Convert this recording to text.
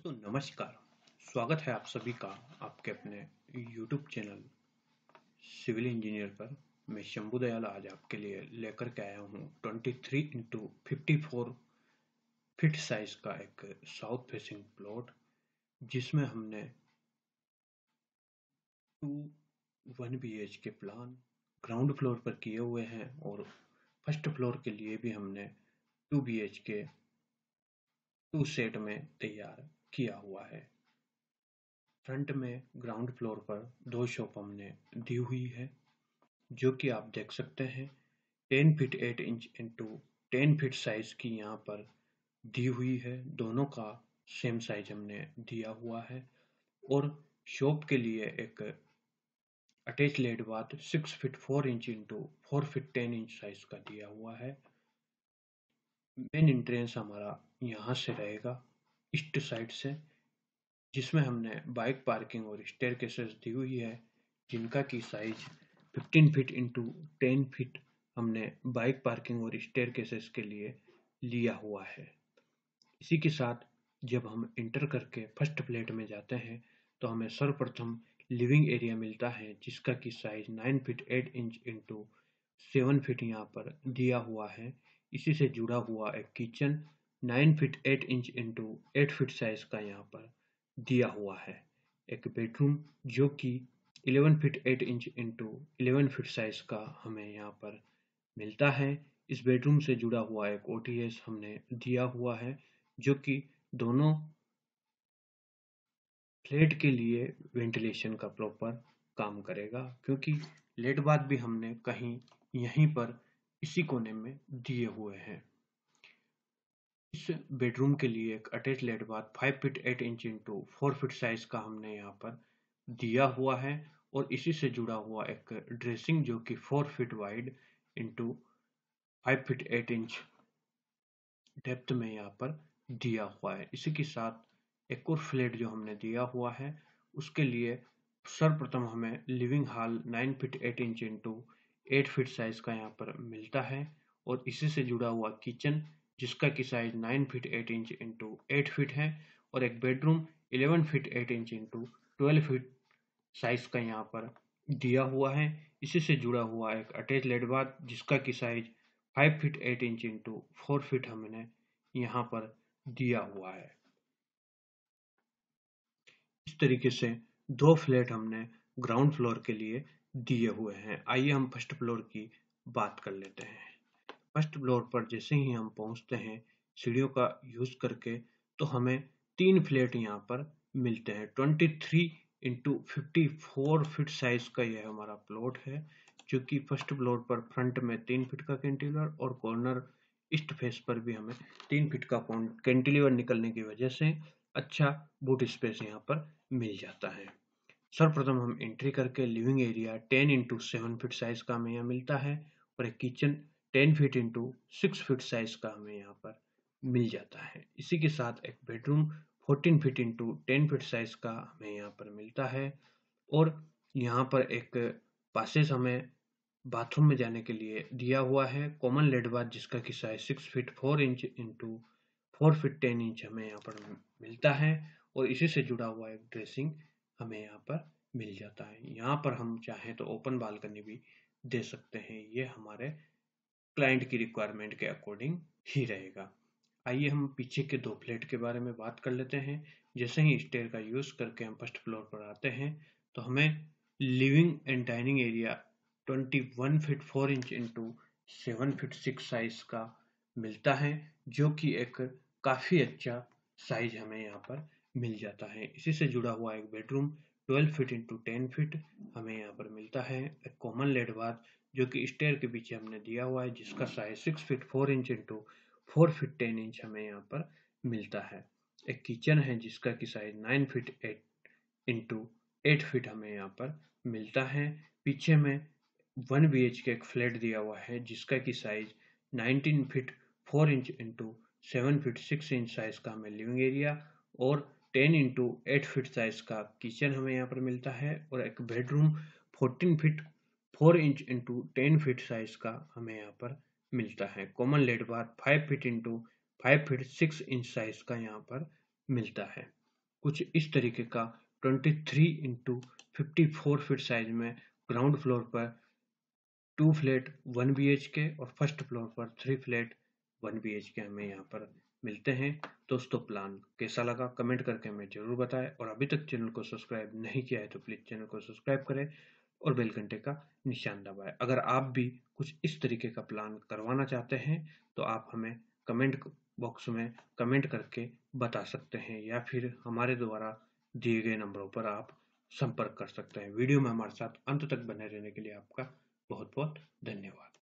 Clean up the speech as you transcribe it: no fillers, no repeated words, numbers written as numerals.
दोस्तों नमस्कार। स्वागत है आप सभी का आपके अपने YouTube चैनल सिविल इंजीनियर पर। मैं शंभू दयाल आज आपके लिए लेकर के आया हूँ 23x54 फीट साइज का एक साउथ फेसिंग प्लॉट, जिसमें हमने 1 BHK प्लान ग्राउंड फ्लोर पर किए हुए हैं और फर्स्ट फ्लोर के लिए भी हमने 2 BHK 2 सेट में तैयार किया हुआ है। फ्रंट में ग्राउंड फ्लोर पर 2 शॉप हमने दी हुई है, जो कि आप देख सकते हैं 10 feet 8 inch into 10 feet size की यहाँ पर दी हुई है। दोनों का सेम साइज हमने दिया हुआ है और शॉप के लिए एक attached bath 6 feet 4 inch into 4 feet 10 inch size का दिया हुआ है। मेन एंट्रेंस हमारा यहाँ से रहेगा ईस्ट साइड से, जिसमें हमने बाइक पार्किंग और स्टेयरकेसेस दी हुई है, जिनका की साइज 15 फीट इंटू 10 फीट हमने बाइक पार्किंग और स्टेयरकेसेस के लिए लिया हुआ है। इसी के साथ जब हम इंटर करके फर्स्ट फ्लैट में जाते हैं तो हमें सर्वप्रथम लिविंग एरिया मिलता है, जिसका की size 9 feet 8 inch into 7 feet यहाँ पर दिया हुआ है। इसी से जुड़ा हुआ एक kitchen 9 feet 8 inch into 8 feet size का यहाँ पर दिया हुआ है। एक बेडरूम जो कि 11 feet 8 inch into 11 feet size का हमें यहाँ पर मिलता है। इस बेडरूम से जुड़ा हुआ एक OTS हमने दिया हुआ है, जो कि दोनों फ्लैट के लिए वेंटिलेशन का प्रॉपर काम करेगा, क्योंकि लेट बाथ भी हमने कहीं यहीं पर इसी कोने में दिए हुए हैं। इस बेडरूम के लिए एक attached bath 5 feet 8 inch into 4 feet size का हमने यहाँ पर दिया हुआ है और इसी से जुड़ा हुआ एक ड्रेसिंग जो कि 4 feet wide into 5 feet 8 inch depth में यहाँ पर दिया हुआ है। इसी के साथ एक और फ्लैट जो हमने दिया हुआ है, उसके लिए सर्वप्रथम हमें living hall 9 feet 8 inch into 8 feet size का यहाँ पर मिलता है और इसी से जुड़ा हुआ किचन, जिसका की size 9 feet 8 inch into 8 feet है और एक bedroom 11 feet 8 inch into 12 feet size का यहाँ पर दिया हुआ है। इसी से जुड़ा हुआ एक अटैच लेट बाथ, जिसका की size 5 feet 8 inch into 4 feet हमने यहाँ पर दिया हुआ है। इस तरीके से 2 फ्लैट हमने ग्राउंड फ्लोर के लिए दिए हुए हैं। आइए हम फर्स्ट फ्लोर की बात कर लेते हैं। फर्स्ट फ्लोर पर जैसे ही हम पहुंचते हैं सीढ़ियों का यूज करके, तो हमें 3 फ्लैट यहाँ पर मिलते हैं। 23 इंटू 54 फीट साइज का यह हमारा प्लॉट है, जो कि फर्स्ट फ्लोर पर फ्रंट में 3 फीट का कैंटिलीवर और कॉर्नर ईस्ट फेस पर भी हमें 3 फीट का कैंटिलीवर निकलने की वजह से अच्छा बूट स्पेस यहाँ पर मिल जाता है। सर्वप्रथम हम एंट्री करके living area 10 into 7 feet size का हमें यहाँ मिलता है और एक kitchen 10 feet into 6 feet size का हमें यहाँ पर मिल जाता है। इसी के साथ एक bedroom 14 feet into 10 feet size का हमें यहाँ पर मिलता है और यहाँ पर एक पासेस हमें बाथरूम में जाने के लिए दिया हुआ है, कॉमन लेट बाथ, जिसका की size 6 feet 4 inch into 4 feet 10 inch हमें यहाँ पर मिलता है और इसी से जुड़ा हुआ एक ड्रेसिंग हमें यहाँ पर मिल जाता है। यहाँ पर हम चाहें तो ओपन बालकनी भी दे सकते हैं, ये हमारे क्लाइंट की रिक्वायरमेंट के अकॉर्डिंग ही रहेगा। आइए हम पीछे के 2 फ्लैट के बारे में बात कर लेते हैं। जैसे ही स्टेयर का यूज करके हम फर्स्ट फ्लोर पर आते हैं तो हमें living and dining area 21 feet 4 inch into 7 feet 6 size का मिलता है, जो कि एक काफी अच्छा साइज हमें यहाँ पर मिल जाता है। इसी से जुड़ा हुआ एक बेडरूम 12 फीट इंटू 10 फीट हमें यहाँ पर मिलता है। एक कॉमन लेट बाथ जो कि स्टेयर के पीछे हमने दिया हुआ है, जिसका size 6 feet 4 inch into 4 feet 10 inch हमें यहाँ पर मिलता है। एक किचन है जिसका की साइज 9 फीट 8 इंटू 8 फीट हमें यहाँ पर मिलता है। पीछे में 1 BHK एक फ्लैट दिया हुआ है, जिसका की size 19 feet 4 inch into 7 feet 6 inch size का हमें लिविंग एरिया और 10 इंटू 8 फीट साइज का किचन हमें यहाँ पर मिलता है और एक bedroom 14 feet 4 inch into 10 feet size का हमें यहाँ पर मिलता है। Common let bath 5 feet into 5 feet 6 inch size का यहाँ पर मिलता है। कुछ इस तरीके का 23 इंटू 54 फीट साइज में ग्राउंड फ्लोर पर 2 फ्लैट 1 BHK और फर्स्ट फ्लोर पर 3 फ्लैट 1 BHK हमें यहाँ पर मिलते हैं। दोस्तों प्लान कैसा लगा कमेंट करके हमें जरूर बताएं और अभी तक चैनल को सब्सक्राइब नहीं किया है तो प्लीज़ चैनल को सब्सक्राइब करें और बेल घंटे का निशान दबाएं। अगर आप भी कुछ इस तरीके का प्लान करवाना चाहते हैं तो आप हमें कमेंट बॉक्स में कमेंट करके बता सकते हैं या फिर हमारे द्वारा दिए गए नंबरों पर आप संपर्क कर सकते हैं। वीडियो में हमारे साथ अंत तक बने रहने के लिए आपका बहुत बहुत धन्यवाद।